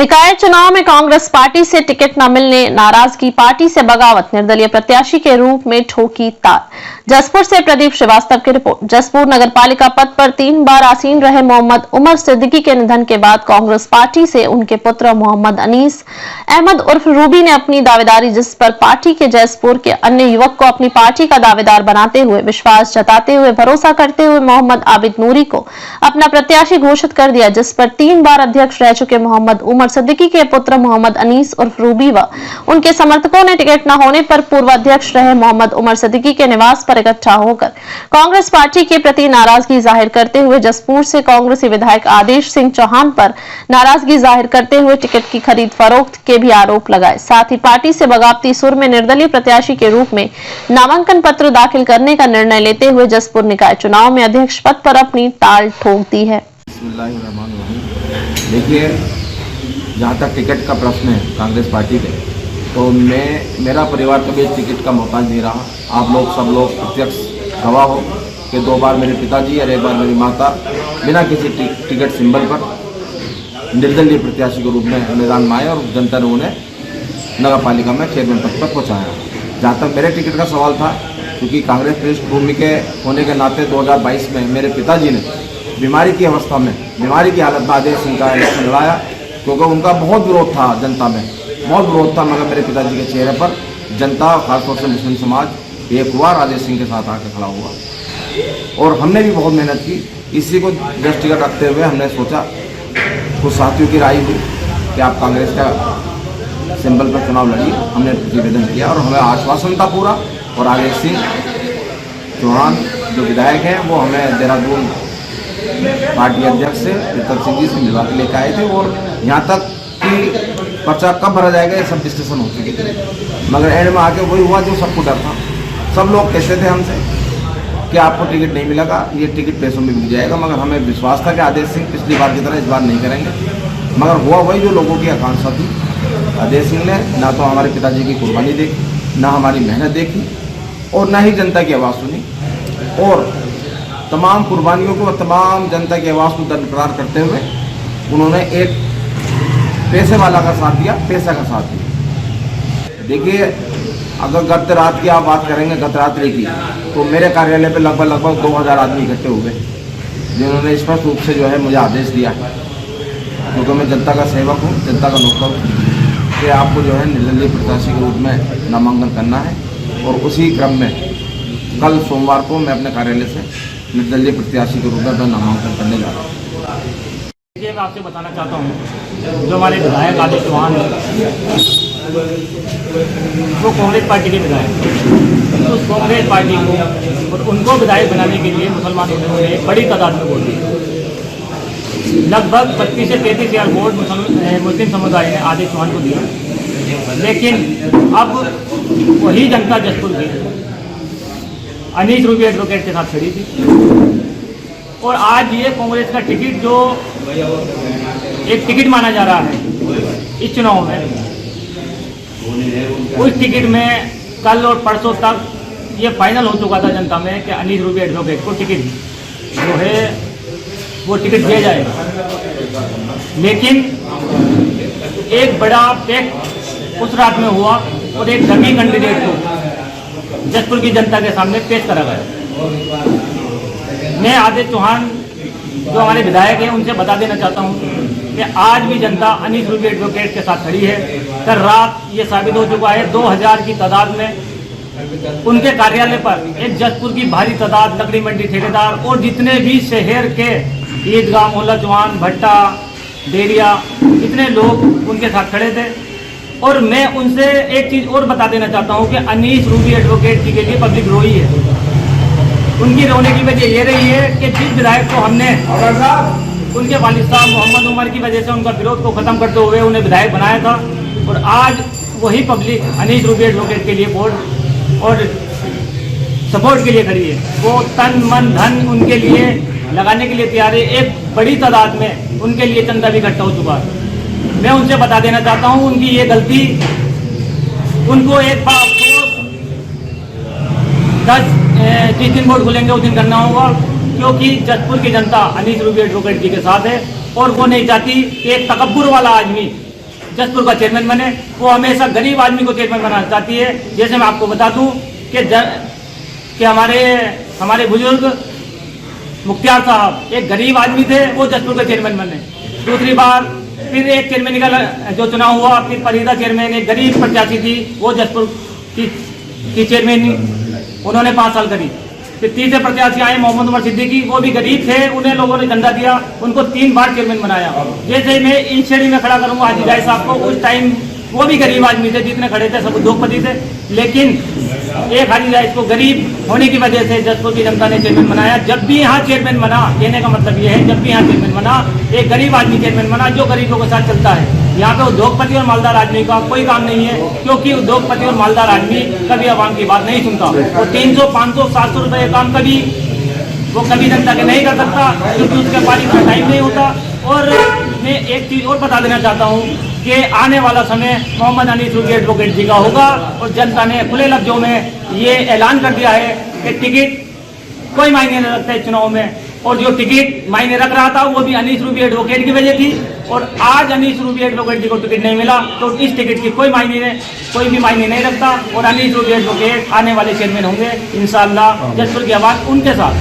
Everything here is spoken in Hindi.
निकाय चुनाव में कांग्रेस पार्टी से टिकट न मिलने नाराजगी, पार्टी से बगावत, निर्दलीय प्रत्याशी के रूप में ठोकी तार। जसपुर से प्रदीप श्रीवास्तव की रिपोर्ट। जसपुर नगरपालिका पद पर 3 बार आसीन रहे मोहम्मद उमर सिद्दीकी के निधन के बाद कांग्रेस पार्टी से उनके पुत्र मोहम्मद अनीस अहमद उर्फ रूबी ने अपनी दावेदारी, जिस पर पार्टी के जसपुर के अन्य युवक को अपनी पार्टी का दावेदार बनाते हुए, विश्वास जताते हुए, भरोसा करते हुए मोहम्मद आबिद नूरी को अपना प्रत्याशी घोषित कर दिया, जिस पर 3 बार अध्यक्ष रह चुके मोहम्मद उमर सिद्दीकी के पुत्र मोहम्मद अनीस उर्फ रूबी व उनके समर्थकों ने टिकट न होने पर पूर्व अध्यक्ष रहे मोहम्मद उमर सिद्दीकी के निवास पर इकट्ठा होकर कांग्रेस पार्टी के प्रति नाराजगी जाहिर करते हुए जसपुर से कांग्रेसी विधायक आदेश सिंह चौहान पर नाराजगी जाहिर करते हुए टिकट की खरीद फरोख्त के भी आरोप लगाए। साथ ही पार्टी से बगावती सुर में निर्दलीय प्रत्याशी के रूप में नामांकन पत्र दाखिल करने का निर्णय लेते हुए जसपुर निकाय चुनाव में अध्यक्ष पद पर अपनी ताल ठोक दी है। देखिए, जहाँ तक टिकट का प्रश्न है कांग्रेस पार्टी के, तो मेरा परिवार कभी टिकट का मोहताज नहीं रहा। आप लोग सब लोग प्रत्यक्ष गवाह हो कि 2 बार मेरे पिताजी और 1 बार मेरी माता बिना किसी टिकट सिंबल पर निर्दलीय प्रत्याशी के रूप में मैदान में आए और जनता ने उन्हें नगर पालिका में चेयरमैन पद पर पहुँचाया। जहाँ तक मेरे टिकट का सवाल था, क्योंकि कांग्रेस पृष्ठभूमि के होने के नाते 2022 में मेरे पिताजी ने बीमारी की अवस्था में, बीमारी की हालत में आदेश सिंह का इलेक्शन लड़ाया, क्योंकि उनका बहुत विरोध था, जनता में बहुत विरोध था। मगर मेरे पिताजी के चेहरे पर जनता, खासतौर से मुस्लिम समाज एक हुआ, राजेश सिंह के साथ आकर खड़ा हुआ और हमने भी बहुत मेहनत की। इसी को दृष्टिगत रखते हुए हमने सोचा, कुछ साथियों की राय हुई कि आप कांग्रेस का सिंबल पर चुनाव लड़िए। हमने निवेदन किया और हमें आश्वासन था पूरा, और राजेश सिंह चौहान जो विधायक हैं वो हमें देहरादून पार्टी अध्यक्ष से प्रताप सिंह जी से मिलवा के लेकर आए थे, और यहाँ तक कि पर्चा कब भरा जाएगा ये सब डिस्कशन हो चुकी थी। मगर एंड में आके वही हुआ जो सबको डर था। सब लोग कहते थे हमसे कि आपको टिकट नहीं मिलेगा, ये टिकट पैसों में बिक जाएगा। मगर हमें विश्वास था कि आदेश सिंह पिछली बार की तरह इस बार नहीं करेंगे। मगर हुआ वही जो लोगों की आकांक्षा थी। आदेश सिंह ने ना तो हमारे पिताजी की कुर्बानी देखी, ना हमारी मेहनत देखी, और ना ही जनता की आवाज़ सुनी, और तमाम कुर्बानियों को, तमाम जनता की आवाज़ को दरकिनार करते हुए उन्होंने एक पैसे वाला का साथ दिया, पैसा का साथ दिया। देखिए, अगर गत रात की आप बात करेंगे, गत रात्रि की, तो मेरे कार्यालय पे लगभग 2000 आदमी इकट्ठे हुए, जिन्होंने स्पष्ट रूप से जो है मुझे आदेश दिया, क्योंकि मैं जनता का सेवक हूँ, जनता का नौकर हूँ, कि आपको जो है निर्दलीय प्रत्याशी के रूप में नामांकन करना है। और उसी क्रम में कल सोमवार को मैं अपने कार्यालय से निर्दलीय प्रत्याशी के रूप में नामांकन करने जा रहा हूँ। देखिए, मैं आपसे बताना चाहता हूँ, जो हमारे विधायक आदेश चौहान है वो कांग्रेस पार्टी के विधायक, तो उस कांग्रेस पार्टी को और उनको विधायक बनाने के लिए मुसलमानों ने एक बड़ी तादाद में वोट दिया। लगभग 32 से 33 हज़ार वोट मुस्लिम समुदाय ने आदेश चौहान को दिया। लेकिन अब वही जनता जसपुर की अनीस रूबी एडवोकेट के साथ खड़ी थी, और आज ये कांग्रेस का टिकट जो एक टिकट माना जा रहा है इस चुनाव में, उस टिकट में कल और परसों तक ये फाइनल हो चुका था जनता में कि अनीस रूबी एडवोकेट को टिकट जो है वो टिकट दिया जाएगा। लेकिन एक बड़ा पैक उस रात में हुआ और एक डमी कैंडिडेट को जसपुर की जनता के सामने पेश करा गया। मैं आदेश चौहान जो हमारे विधायक हैं उनसे बता देना चाहता हूं कि आज भी जनता अनीस रूबी एडवोकेट के साथ खड़ी है। कल रात ये साबित हो चुका है, 2000 की तादाद में उनके कार्यालय पर एक जसपुर की भारी तादाद, लकड़ी मंडी ठेकेदार और जितने भी शहर के ईदगाह, मोहल्ला चौहान, भट्टा, डेरिया, इतने लोग उनके साथ खड़े थे। और मैं उनसे एक चीज़ और बता देना चाहता हूँ कि अनीस रूबी एडवोकेट जी के लिए पब्लिक रोई है। उनकी रोने की वजह ये रही है कि जिस विधायक को हमने उनके वालिद साहब मोहम्मद उमर की वजह से उनका विरोध को ख़त्म करते हुए उन्हें विधायक बनाया था, और आज वही पब्लिक अनीस रूबी एडवोकेट के लिए वोट और सपोर्ट के लिए खड़ी है। वो तन मन धन उनके लिए लगाने के लिए तैयार है। एक बड़ी तादाद में उनके लिए चंदा भी इकट्ठा हो चुका है। मैं उनसे बता देना चाहता हूँ, उनकी ये गलती उनको एक बार जिस दिन वोट खुलेंगे उस दिन करना होगा, क्योंकि जसपुर की जनता अनीस रूबी एडवोकेट जी के साथ है, और वो नहीं चाहती कि एक तकब्बुर वाला आदमी जसपुर का चेयरमैन बने। वो हमेशा गरीब आदमी को चेयरमैन बनाना चाहती है। जैसे मैं आपको बता दूं कि हमारे बुजुर्ग मुख्तियार साहब एक गरीब आदमी थे, वो जसपुर के चेयरमैन बने। दूसरी बार फिर एक चेयरमैन का जो चुनाव हुआ, फिर फरीदा चेयरमैन एक गरीब प्रत्याशी थी, वो जसपुर की चेयरमैन उन्होंने 5 साल करी। फिर तीसरे प्रत्याशी आए मोहम्मद उमर सिद्दीकी, वो भी गरीब थे, उन्हें लोगों ने झंडा दिया, उनको 3 बार चेयरमैन बनाया। जैसे मैं इन श्रेणी में खड़ा करूंगा हाजी जाय साहब को, उस टाइम वो भी गरीब आदमी थे, जितने खड़े थे सब उद्योगपति थे, लेकिन एक हाजी जाय को गरीब होने की वजह से जसपुर की जनता ने चेयरमैन बनाया। जब भी यहाँ चेयरमैन बना, कहने का मतलब ये है, जब भी यहाँ चेयरमैन बना एक गरीब आदमी चेयरमैन बना जो गरीबों के साथ चलता है। यहाँ पे उद्योगपति और मालदार आदमी का कोई काम नहीं है, क्योंकि उद्योगपति और मालदार आदमी कभी आवाम की बात नहीं सुनता। वो 300, 500, 700 रुपये काम कभी जनता के नहीं कर सकता, क्योंकि उसके पास इतना टाइम नहीं होता। और मैं एक चीज़ और बता देना चाहता हूँ कि आने वाला समय मोहम्मद अनीस रूबी एडवोकेट जी का होगा, और जनता ने खुले लफ्जों में ये ऐलान कर दिया है कि टिकट कोई मायने नहीं रखता है चुनाव में। और जो टिकट मायने रख रहा था वो भी अनीस रूबी एडवोकेट की वजह थी, और आज अनीस रूबी एडवोकेट जी को टिकट नहीं मिला, तो इस टिकट की कोई भी मायने नहीं रखता। और अनीस रूबी एडवोकेट आने वाले चेयरमैन होंगे इंशाअल्लाह, जसपुर की आवाज़ उनके साथ।